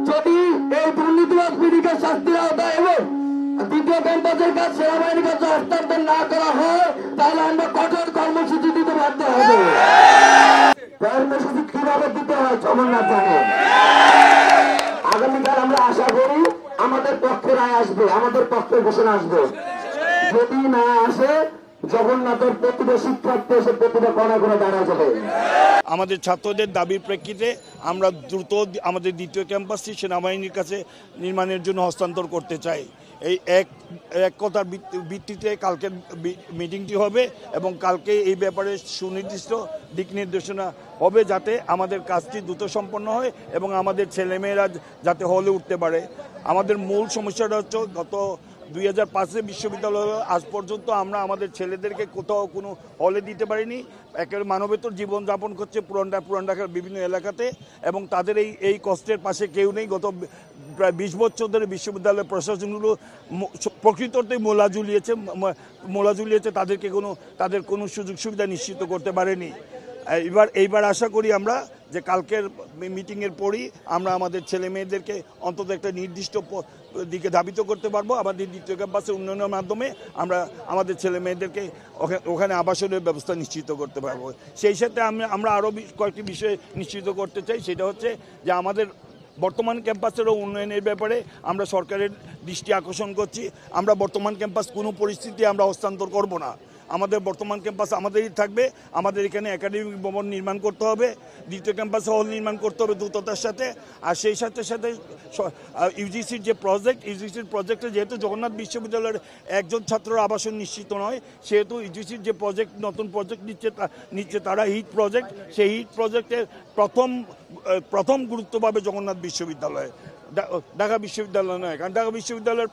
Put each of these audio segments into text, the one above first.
যদি এই দুর্নীতিবাজ পিডিকে শাস্তির আওতায় এবং দ্বিতীয় ক্যাম্পাসের কাজ সেনাবাহিনীর কাছে হস্তান্তর না করা হয় তাহলে আমরা কঠোর কর্মসূচি দিতে বাধ্য হব। কর্মসূচি কিভাবে দিতে হয় জগন্নাথ জানে। আগামীকাল আমরা আশা করি আমাদের পক্ষে রায় আসবে, আমাদের পক্ষে ঘোষণা আসবে। যদি না আসে জগন্নাথের প্রতিটা শিক্ষার্থী এসে প্রতিটা কণা করে দাঁড়া যাবে। আমাদের ছাত্রদের দাবির প্রেক্ষিতে আমরা দ্রুত আমাদের দ্বিতীয় ক্যাম্পাসটি সেনাবাহিনীর কাছে নির্মাণের জন্য হস্তান্তর করতে চাই। এই এক কথার ভিত্তিতে কালকে মিটিংটি হবে এবং কালকে এই ব্যাপারে সুনির্দিষ্ট দিক নির্দেশনা হবে যাতে আমাদের কাজটি দ্রুত সম্পন্ন হয় এবং আমাদের ছেলেমেয়েরা যাতে হলে উঠতে পারে। আমাদের মূল সমস্যাটা হচ্ছে গত 2005-এ বিশ্ববিদ্যালয় আজ পর্যন্ত আমরা আমাদের ছেলেদেরকে কোথাও কোনো হলে দিতে পারিনি। একেবারে মানবেতর জীবনযাপন করছে পুরান ঢাকার বিভিন্ন এলাকাতে এবং তাদের এই কষ্টের পাশে কেউ নেই। গত প্রায় 20 বছর ধরে বিশ্ববিদ্যালয় প্রশাসনগুলো প্রকৃততেই মোলা ঝুলিয়েছে তাদের কোনো সুযোগ সুবিধা নিশ্চিত করতে পারেনি। এইবার আশা করি আমরা যে কালকের মিটিংয়ের পরই আমরা আমাদের ছেলে মেয়েদেরকে অন্তত একটা নির্দিষ্ট দিকে ধাবিত করতে পারবো। আমাদের দ্বিতীয় ক্যাম্পাসের উন্নয়নের মাধ্যমে আমরা আমাদের ছেলে মেয়েদেরকে ওখানে আবাসনের ব্যবস্থা নিশ্চিত করতে পারবো। সেই সাথে আমরা আরও কয়েকটি বিষয় নিশ্চিত করতে চাই। সেটা হচ্ছে যে আমাদের বর্তমান ক্যাম্পাসেরও উন্নয়নের ব্যাপারে আমরা সরকারের দৃষ্টি আকর্ষণ করছি। আমরা বর্তমান ক্যাম্পাস কোনো পরিস্থিতি আমরা হস্তান্তর করব না। আমাদের বর্তমান ক্যাম্পাস আমাদেরই থাকবে। আমাদের এখানে একাডেমিক ভবন নির্মাণ করতে হবে, দ্বিতীয় ক্যাম্পাসে হল নির্মাণ করতে হবে দ্রুততার সাথে। আর সেই সাথে ইউজিসির যে ইউজিসির প্রজেক্টে যেহেতু জগন্নাথ বিশ্ববিদ্যালয়ের একজন ছাত্রের আবাসন নিশ্চিত নয়, সেহেতু ইউজিসির যে নতুন প্রজেক্ট নিচ্ছে তারা হিট প্রজেক্ট, সেই হিট প্রজেক্টের প্রথম গুরুত্ব পাবে জগন্নাথ বিশ্ববিদ্যালয়ে, ঢাকা বিশ্ববিদ্যালয় নয়। কারণ ঢাকা বিশ্ববিদ্যালয়ের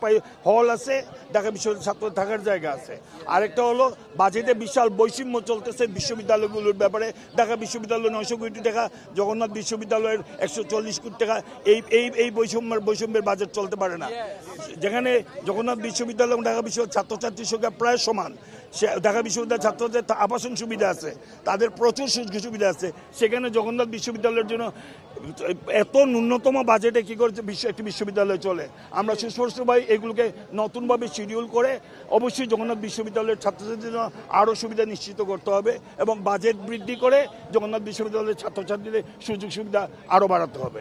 হল আছে, ঢাকা বিশ্ববিদ্যালয়ের ছাত্র থাকার জায়গা আছে। আরেকটা হলো বাজেটে বিশাল বৈষম্য চলতেছে বিশ্ববিদ্যালয়গুলোর ব্যাপারে। ঢাকা বিশ্ববিদ্যালয় 900 কোটি টাকা, জগন্নাথ বিশ্ববিদ্যালয়ের 140 কোটি টাকা। এই বৈষম্যের বাজেট চলতে পারে না। যেখানে জগন্নাথ বিশ্ববিদ্যালয় এবং ঢাকা বিশ্ববিদ্যালয়ের ছাত্রছাত্রীর সংখ্যা প্রায় সমান, ঢাকা বিশ্ববিদ্যালয়ের ছাত্রদের আবাসন সুবিধা আছে, তাদের প্রচুর সুযোগ সুবিধা আছে। সেখানে জগন্নাথ বিশ্ববিদ্যালয়ের জন্য এত ন্যূনতম বাজেটে কী করে একটি বিশ্ববিদ্যালয় চলে। আমরা সুস্পষ্টভাবে এগুলোকে নতুনভাবে শিডিউল করে অবশ্যই জগন্নাথ বিশ্ববিদ্যালয়ের ছাত্রছাত্রীদের জন্য আরও সুবিধা নিশ্চিত করতে হবে এবং বাজেট বৃদ্ধি করে জগন্নাথ বিশ্ববিদ্যালয়ের ছাত্রছাত্রীদের সুযোগ সুবিধা আরও বাড়াতে হবে।